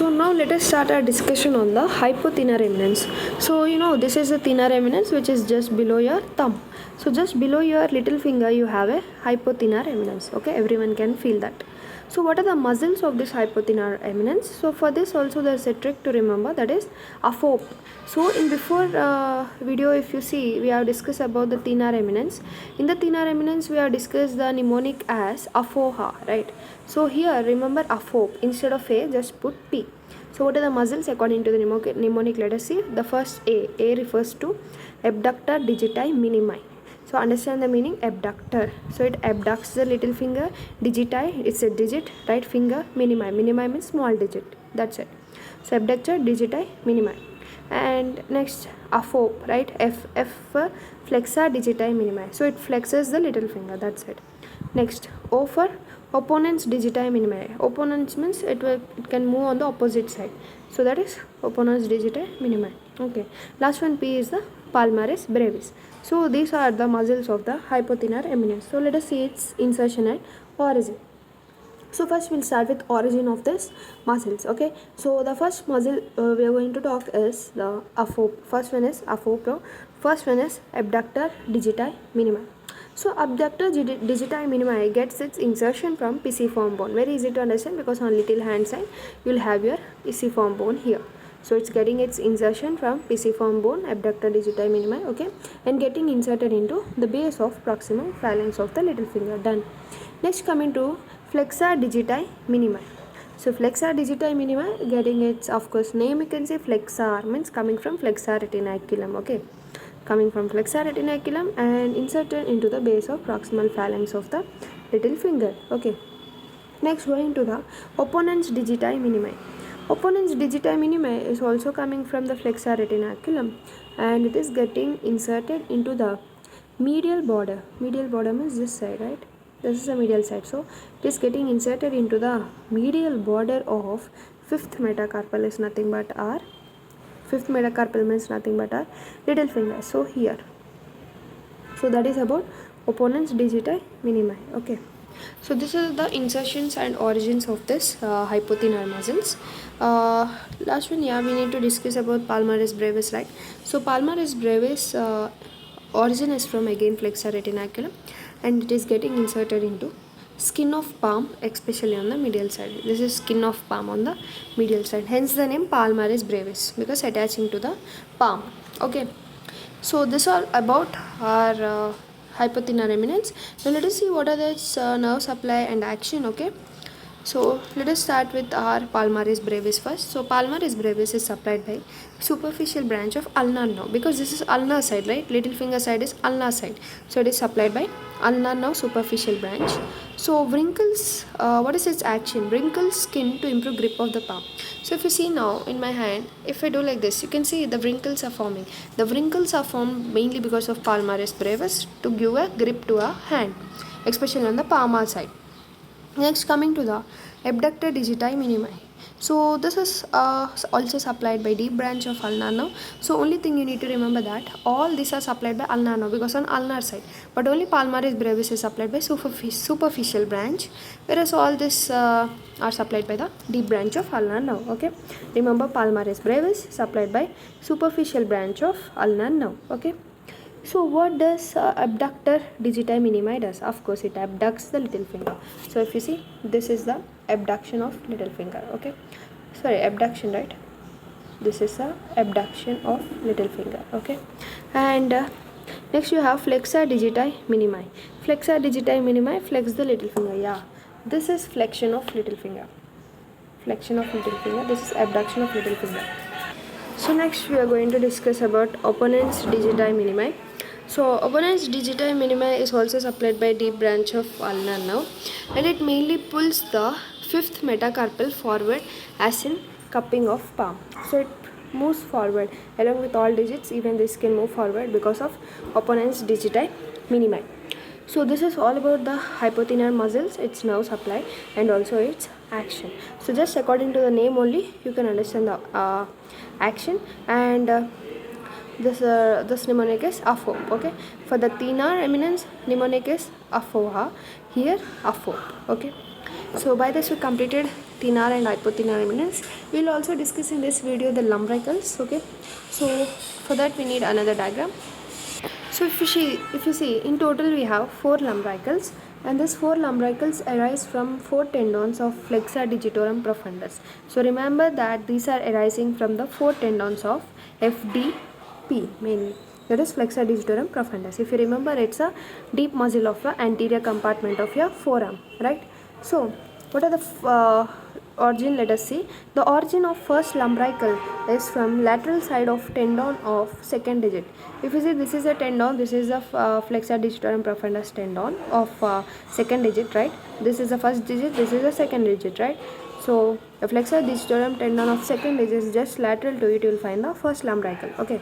So now let us start our discussion on the hypothenar eminence. So this is the thenar eminence which is just below your thumb. So just below your little finger you have a hypothenar eminence. Okay, everyone can feel that. So what are the muscles of this hypothenar eminence? So for this also there is a trick to remember, that is aphope. So in before video, if you see, we have discussed about the thenar eminence. In the thenar eminence we have discussed the mnemonic as aphoha, right? So here remember aphope, instead of a just put p. So what are the muscles according to the mnemonic? Let us see. The first A refers to abductor digiti minimi. So understand the meaning, abductor. So it abducts the little finger. Digiti, it's a digit, right finger. Minimi, minimi means small digit. That's it. So abductor digiti minimi. And next aphope, right? F for flexor digiti minimi. So it flexes the little finger. That's it. Next O for opponent's digiti minimi. Opponents means it can move on the opposite side. So that is opponent's digiti minimi. Okay. Last one P is the palmaris brevis. So these are the muscles of the hypothenar eminence. So let us see its insertion and origin. So first we'll start with origin of this muscles. Okay, so the first muscle we are going to talk is the aphope. First one is aphope. First one is abductor digiti minimi. So abductor digiti minimi gets its insertion from pisiform bone. Very easy to understand because on little hand side you will have your pisiform bone here. So it's getting its insertion from pisiform bone, abductor digiti minimi, okay, and getting inserted into the base of proximal phalanx of the little finger. Done. Next, coming to flexor digiti minimi. So flexor digiti minimi getting its, of course, name you can say flexor, means coming from flexor retinaculum, okay, coming from flexor retinaculum and inserted into the base of proximal phalanx of the little finger, okay. Next, going to the opponent's digiti minimi. Opponent's digiti minimi is also coming from the flexor retinaculum and it is getting inserted into the medial border. Medial border means this side, right? This is the medial side. So it is getting inserted into the medial border of fifth metacarpal is nothing but our fifth metacarpal means nothing but our little finger. So here. So that is about opponent's digiti minimi. Okay. So this is the insertions and origins of this hypothenar muscles. Last one, yeah, we need to discuss about palmaris brevis, right? So palmaris brevis origin is from again flexor retinaculum and it is getting inserted into skin of palm, especially on the medial side. This is skin of palm on the medial side, hence the name palmaris brevis, because attaching to the palm. Okay, so this all about our hypothenar eminence. Now let us see what are the nerve supply and action. Okay, so let us start with our palmaris brevis first. So palmaris brevis is supplied by superficial branch of ulnar nerve, because this is ulnar side, right? Little finger side is ulnar side, so it is supplied by ulnar nerve superficial branch. So wrinkles, what is its action? Wrinkles skin to improve grip of the palm. So if you see now in my hand, if I do like this, you can see the wrinkles are forming. The wrinkles are formed mainly because of palmaris brevis to give a grip to a hand, especially on the palmar side. Next, coming to the abductor digiti minimi. So this is also supplied by deep branch of ulnar nerve. So only thing you need to remember that all these are supplied by ulnar nerve because on ulnar side, but only palmaris brevis is supplied by superficial branch, whereas all this are supplied by the deep branch of ulnar nerve. Okay, remember palmaris brevis supplied by superficial branch of ulnar nerve. Okay. So what does abductor digiti minimi does? Of course it abducts the little finger. So if you see, this is the abduction of little finger. Okay, sorry, abduction, right? This is the abduction of little finger. Okay, and next you have flexor digiti minimi. Flexor digiti minimi, flex the little finger. Yeah, this is flexion of little finger. Flexion of little finger. This is abduction of little finger. So next we are going to discuss about opponent's digiti minimi. So opponent's digiti minimi is also supplied by deep branch of ulnar nerve and it mainly pulls the fifth metacarpal forward as in cupping of palm. So it moves forward along with all digits, even this can move forward because of opponent's digiti minimi. So this is all about the hypothenar muscles, its nerve supply and also its action. So just according to the name only you can understand the action, and this mnemonic is aphope. Okay, for the thenar eminence mnemonic is aphoha, here aphope. Okay, So by this we completed thenar and hypothenar eminence. We will also discuss in this video the lumbricals. Okay, so for that we need another diagram. So if you see in total we have 4 lumbricals, and these 4 lumbricals arise from 4 tendons of flexor digitorum profundus. So remember that these are arising from the 4 tendons of FDP mainly, that is flexor digitorum profundus. If you remember, it's a deep muscle of the anterior compartment of your forearm, right? So what are the origin? Let us see. The origin of first lumbrical is from lateral side of tendon of second digit. If you see, this is a tendon, this is a flexor digitorum profundus tendon of second digit, right? This is the first digit, this is the second digit, right? So the flexor digitorum tendon of second digit is just lateral to it, you will find the first lumbrical. Okay,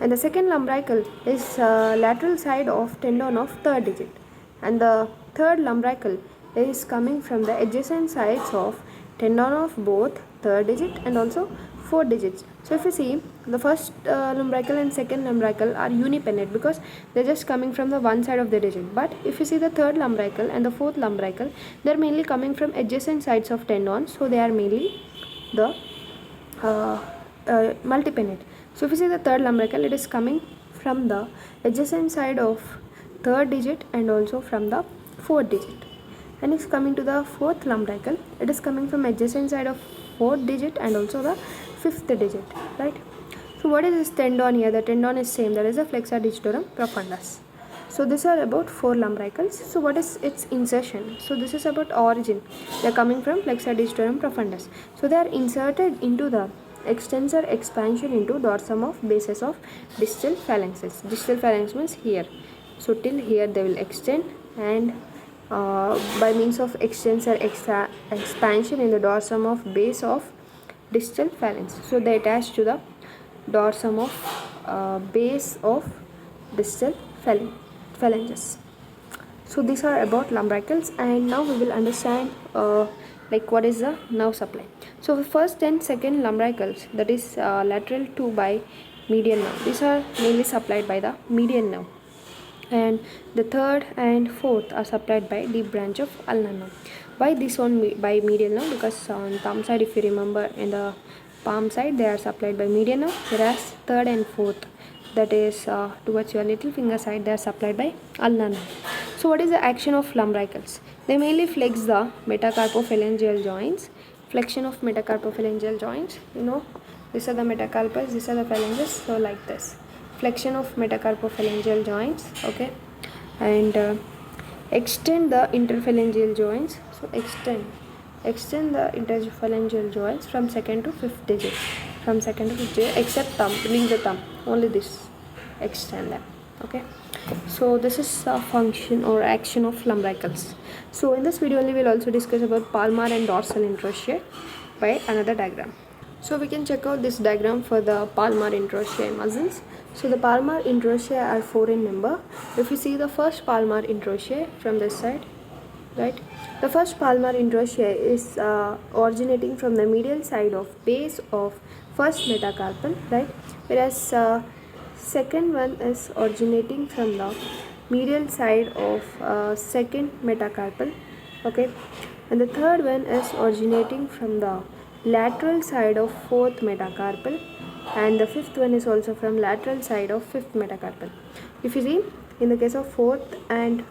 and the second lumbrical is lateral side of tendon of third digit, and the third lumbrical is coming from the adjacent sides of tendon of both third digit and also fourth digits. So if you see, the first lumbrical and second lumbrical are unipennate because they're just coming from the one side of the digit. But if you see the third lumbrical and the fourth lumbrical, they're mainly coming from adjacent sides of tendons, so they are mainly the multipennate. So if you see the third lumbrical, it is coming from the adjacent side of third digit and also from the fourth digit. And if coming to the fourth lumbrical, it is coming from adjacent side of fourth digit and also the fifth digit, right? So what is this tendon here? The tendon is same, that is a flexor digitorum profundus. So these are about 4 lumbricals. So what is its insertion? So this is about origin. They are coming from flexor digitorum profundus. So they are inserted into the extensor expansion into dorsum of bases of distal phalanxes. Distal phalanx means here. So till here they will extend, and by means of extensor expansion in the dorsum of base of distal phalanx. So they attach to the dorsum of base of distal phalanges. So these are about lumbricals, and now we will understand like what is the nerve supply. So the first and second lumbricals, that is lateral to by median nerve, these are mainly supplied by the median nerve, and the third and fourth are supplied by deep branch of ulnar nerve. Why this one by medial nerve? Because on thumb side, if you remember, in the palm side they are supplied by medial nerve, whereas third and fourth, that is towards your little finger side, they are supplied by ulnar nerve. So what is the action of lumbricals? They mainly flex the metacarpophalangeal joints. Flexion of metacarpophalangeal joints, you know, these are the metacarpals, these are the phalanges, so like this. Flexion of metacarpophalangeal joints, okay, and extend the interphalangeal joints. So extend the interphalangeal joints from second to fifth digit, from second to fifth digit, except thumb, leave the thumb, only this, extend them. Okay, so this is a function or action of lumbricals. So in this video only we will also discuss about palmar and dorsal interossei by another diagram. So we can check out this diagram for the palmar interossei muscles. So the palmar interossei are 4 in number. If you see the first palmar interossei from this side, right, the first palmar interossei is originating from the medial side of base of first metacarpal, right, whereas second one is originating from the medial side of second metacarpal, okay, and the third one is originating from the lateral side of fourth metacarpal, and the fifth one is also from lateral side of fifth metacarpal. If you see, in the case of third and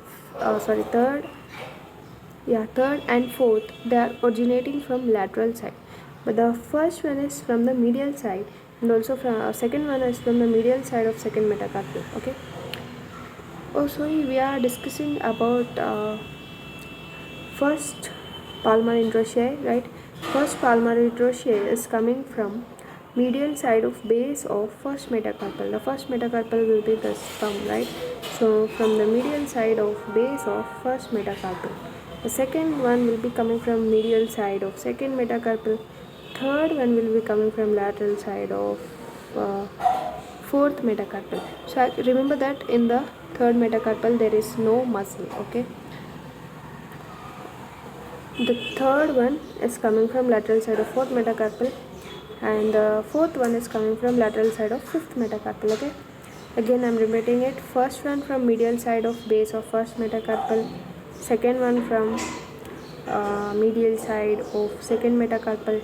fourth, they are originating from lateral side, but the first one is from the medial side, and also from second one is from the medial side of second metacarpal. Okay, also we are discussing about first palmar interossei, right? First palmar interossei is coming from medial side of base of first metacarpal. The first metacarpal will be this thumb, right? So from the medial side of base of first metacarpal. The second one will be coming from medial side of second metacarpal. Third one will be coming from lateral side of fourth metacarpal. So remember that in the third metacarpal there is no muscle, okay? The third one is coming from lateral side of fourth metacarpal, and the fourth one is coming from lateral side of fifth metacarpal. Okay, again I'm repeating it. First one from medial side of base of first metacarpal, second one from medial side of second metacarpal,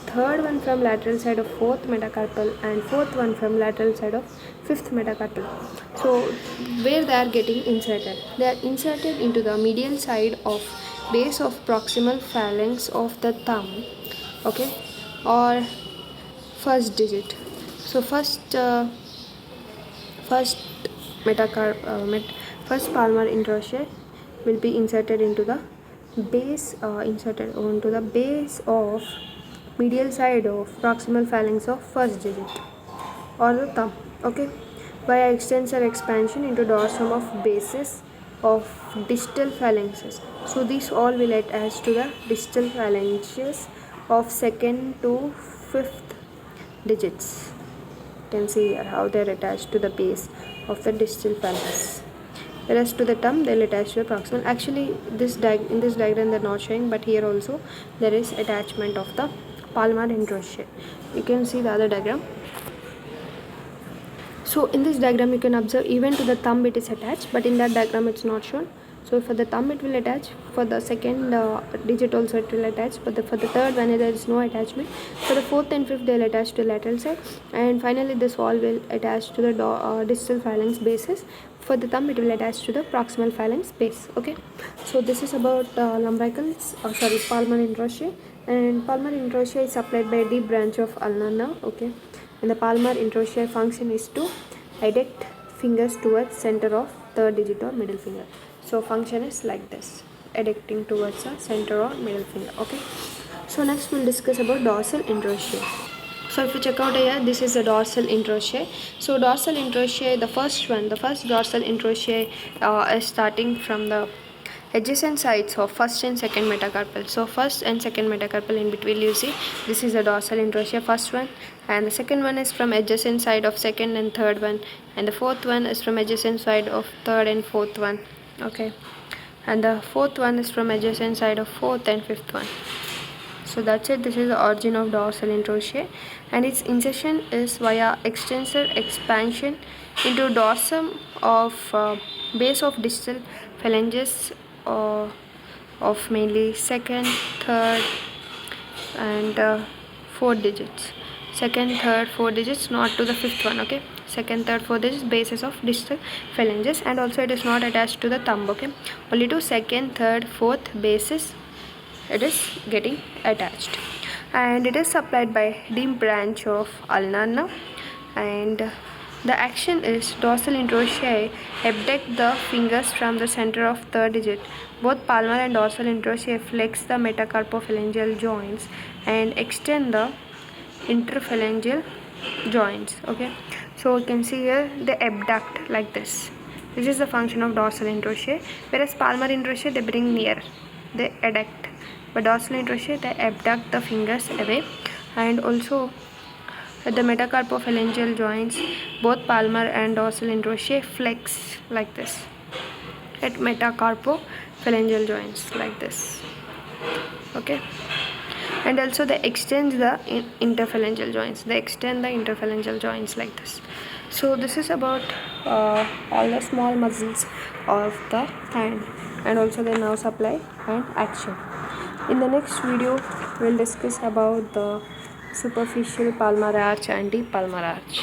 third one from lateral side of fourth metacarpal, and fourth one from lateral side of fifth metacarpal. So where they are getting inserted? They are inserted into the medial side of base of proximal phalanx of the thumb, okay, or first digit. So first palmar interossei will be inserted into the base of medial side of proximal phalanx of first digit or the thumb, okay, via extensor expansion into dorsum of bases of distal phalanxes. So these all will attach to the distal phalanges of second to fifth digits. You can see here how they are attached to the base of the distal phalanx. Whereas to the thumb they will attach to the proximal. Actually in this diagram they are not showing, but here also there is attachment of the palmar interossei. You can see the other diagram. So in this diagram you can observe even to the thumb it is attached, but in that diagram it's not shown. So for the thumb it will attach, for the second digit also it will attach, but for the third one there is no attachment. For the fourth and fifth they will attach to the lateral side, and finally this all will attach to the distal phalanx bases. For the thumb it will attach to the proximal phalanx base, okay. So this is about lumbricals, palmar interossei, and palmar interossei is supplied by a deep branch of ulnar nerve, okay. And the palmar interossei function is to adduct fingers towards center of third digit or middle finger. So function is like this, adducting towards the center or middle finger, okay. So next we'll discuss about dorsal interossei. So if you check out here, this is the dorsal interossei. So dorsal interossei, the first dorsal interossei is starting from the adjacent sides of first and second metacarpal. So first and second metacarpal in between you see, this is the dorsal interossei, first one, and the second one is from adjacent side of second and third one, and the fourth one is from adjacent side of third and fourth one, okay, and the fourth one is from adjacent side of fourth and fifth one. So that's it. This is the origin of dorsal interossei, and its insertion is via extensor expansion into dorsum of base of distal phalanges of mainly second, third, and fourth digits. Second, third, fourth digits, not to the fifth one, okay. Second, third, fourth digits, bases of distal phalanges, and also it is not attached to the thumb, okay. Only to second, third, fourth bases it is getting attached, and it is supplied by deep branch of ulnar nerve, and the action is dorsal interossei abduct the fingers from the center of third digit. Both palmar and dorsal interossei flex the metacarpophalangeal joints and extend the interphalangeal joints, okay. So you can see here they abduct like this. This is the function of dorsal interossei, whereas palmar interossei they bring near, they adduct, but dorsal interossei they abduct the fingers away. And also at the metacarpophalangeal joints, both palmar and dorsal interossei flex like this at metacarpophalangeal joints like this, okay. And also they extend the interphalangeal joints, they extend the interphalangeal joints like this. So this is about all the small muscles of the hand, and also the nerve supply and action. In the next video we'll discuss about the superficial palmar arch and deep palmar arch.